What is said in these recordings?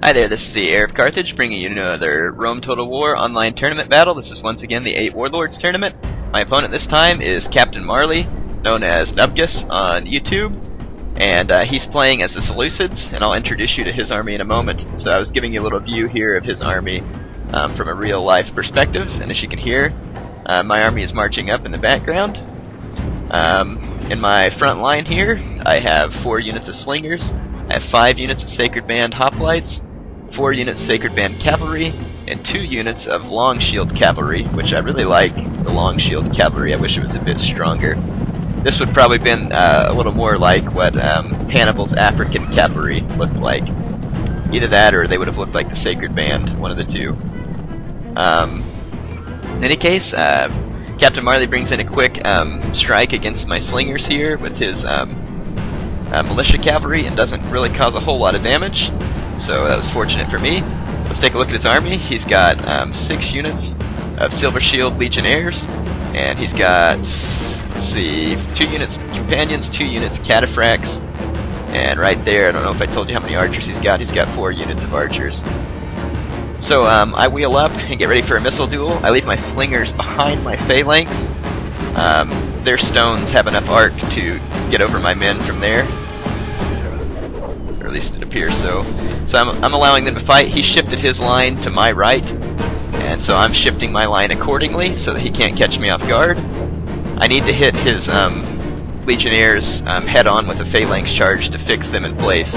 Hi there, this is the Heir of Carthage, bringing you another Rome Total War online tournament battle. This is once again the 8 Warlords tournament. My opponent this time is Captain Marley, known as Knubbgas on YouTube, and he's playing as the Seleucids, and I'll introduce you to his army in a moment. So I was giving you a little view here of his army from a real-life perspective, and as you can hear, my army is marching up in the background. In my front line here, I have 4 units of slingers, I have 5 units of Sacred Band hoplites, 4 units Sacred Band cavalry, and 2 units of long shield cavalry, which I really like the long shield cavalry. I wish it was a bit stronger. This would probably been a little more like what Hannibal's African cavalry looked like. Either that or they would have looked like the Sacred Band, one of the two. In any case, Captain Marley brings in a quick strike against my slingers here with his militia cavalry and doesn't really cause a whole lot of damage. So that was fortunate for me. Let's take a look at his army. He's got 6 units of Silver Shield Legionnaires, and he's got, let's see, 2 units Companions, 2 units Cataphracts, and right there, I don't know if I told you how many archers he's got 4 units of archers. So I wheel up and get ready for a missile duel. I leave my slingers behind my phalanx. Their stones have enough arc to get over my men from there, or at least it appears so. So I'm allowing them to fight. He shifted his line to my right, and so I'm shifting my line accordingly so that he can't catch me off guard. I need to hit his legionnaires head on with a phalanx charge to fix them in place.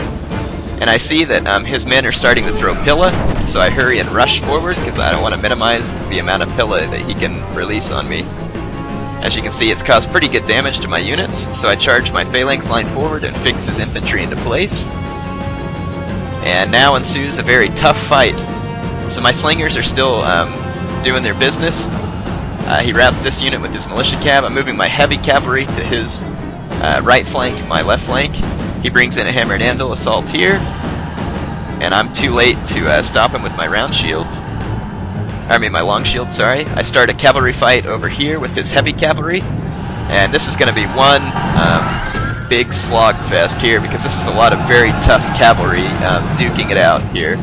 And I see that his men are starting to throw pilla, so I hurry and rush forward because I don't want to minimize the amount of pilla that he can release on me. As you can see, it's caused pretty good damage to my units, so I charge my phalanx line forward and fix his infantry into place. And now ensues a very tough fight. So my slingers are still doing their business. He routs this unit with his militia cav. I'm moving my heavy cavalry to his right flank and my left flank. He brings in a hammer and anvil assault here, and I'm too late to stop him with my round shields. My long shield, sorry. I start a cavalry fight over here with his heavy cavalry, and this is going to be one big slog fest here because this is a lot of very tough cavalry duking it out here.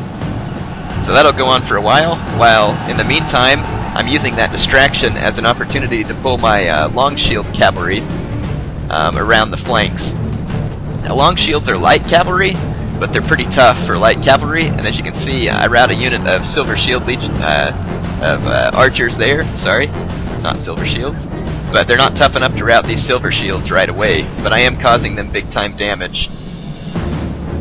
So that'll go on for a while in the meantime I'm using that distraction as an opportunity to pull my long shield cavalry around the flanks. Now, long shields are light cavalry, but they're pretty tough for light cavalry, and as you can see, I route a unit of Silver Shield archers there, sorry, not Silver Shields, but they're not tough enough to route these Silver Shields right away, but I am causing them big time damage.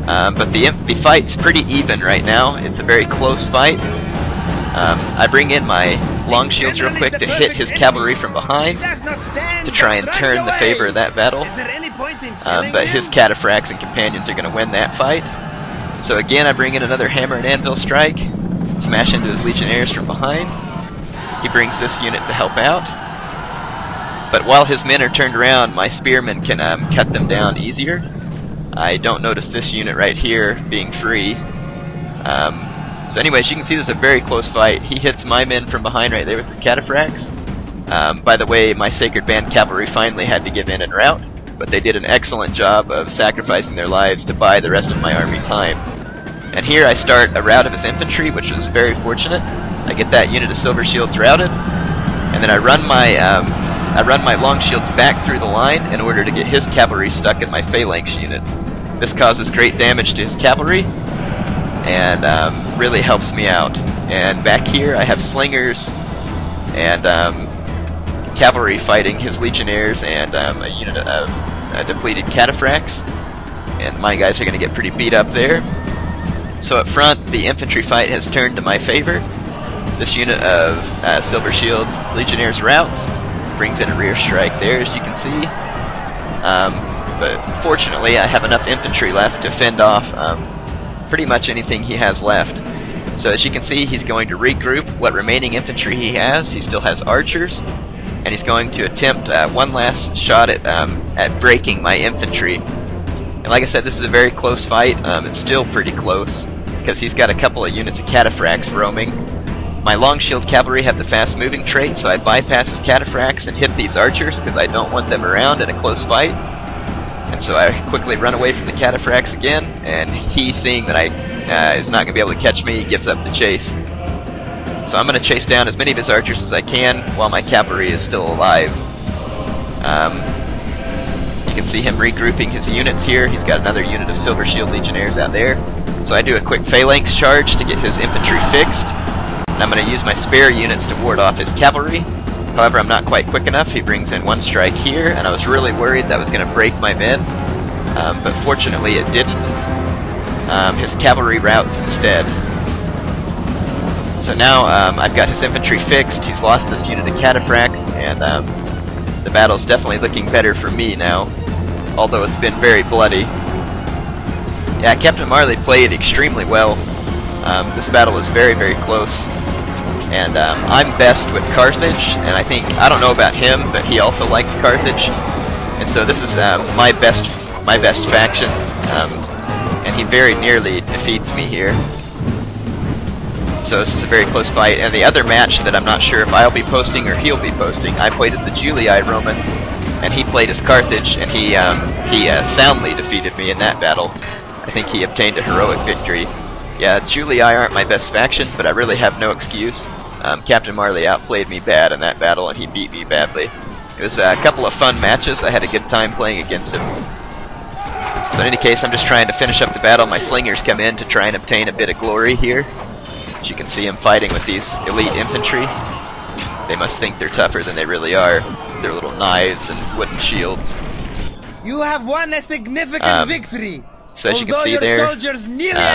But the fight's pretty even right now. It's a very close fight. I bring in my long shields real quick to hit his cavalry from behind to try and turn the favor of that battle. But his cataphracts and companions are going to win that fight. So again, I bring in another hammer and anvil strike, smash into his legionnaires from behind. He brings this unit to help out. But while his men are turned around, my spearmen can cut them down easier. I don't notice this unit right here being free. So anyways, you can see this is a very close fight. He hits my men from behind right there with his cataphracts. By the way, my Sacred Band cavalry finally had to give in and rout, but they did an excellent job of sacrificing their lives to buy the rest of my army time. And here I start a rout of his infantry, which was very fortunate. I get that unit of Silver Shields routed, and then I run my long shields back through the line in order to get his cavalry stuck in my phalanx units. This causes great damage to his cavalry, and really helps me out. And back here I have slingers and cavalry fighting his legionnaires and a unit of depleted cataphracts, and my guys are going to get pretty beat up there. So up front, the infantry fight has turned to my favor. This unit of Silver Shield Legionnaires routes, brings in a rear strike there, as you can see. But fortunately, I have enough infantry left to fend off pretty much anything he has left. So as you can see, he's going to regroup what remaining infantry he has. He still has archers, and he's going to attempt one last shot at breaking my infantry. And like I said, this is a very close fight. It's still pretty close because he's got a couple of units of cataphracts roaming. My long shield cavalry have the fast moving trait, so I bypass his cataphracts and hit these archers because I don't want them around in a close fight. And so I quickly run away from the cataphracts again, and he, seeing that I is not going to be able to catch me. He gives up the chase. So I'm going to chase down as many of his archers as I can while my cavalry is still alive. You can see him regrouping his units here. He's got another unit of Silver Shield Legionnaires out there. So I do a quick phalanx charge to get his infantry fixed. And I'm going to use my spare units to ward off his cavalry. However, I'm not quite quick enough. He brings in one strike here, and I was really worried that was going to break my men. But fortunately it didn't. His cavalry routes instead. So now I've got his infantry fixed. He's lost this unit of cataphracts, and the battle's definitely looking better for me now, although it's been very bloody. Yeah, Captain Marley played extremely well. This battle was very, very close. And I'm best with Carthage, and I don't know about him, but he also likes Carthage. And so this is my best faction, and he very nearly defeats me here. So this is a very close fight. And the other match that I'm not sure if I'll be posting or he'll be posting, I played as the Julii Romans, and he played as Carthage, and he soundly defeated me in that battle. I think he obtained a heroic victory. Yeah, Julii aren't my best faction, but I really have no excuse. Captain Marley outplayed me bad in that battle, and he beat me badly. It was a couple of fun matches. I had a good time playing against him. So in any case, I'm just trying to finish up the battle. My slingers come in to try and obtain a bit of glory here. As you can see, I'm fighting with these elite infantry. They must think they're tougher than they really are. Their little knives and wooden shields. You have won a significant victory. So as you can see there,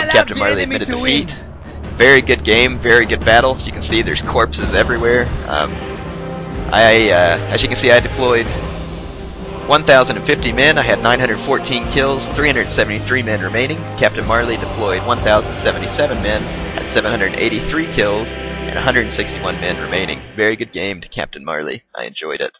Captain Marley admitted defeat. Very good game, very good battle. You can see there's corpses everywhere. As you can see, I deployed 1,050 men. I had 914 kills, 373 men remaining. Captain Marley deployed 1,077 men, had 783 kills, and 161 men remaining. Very good game to Captain Marley. I enjoyed it.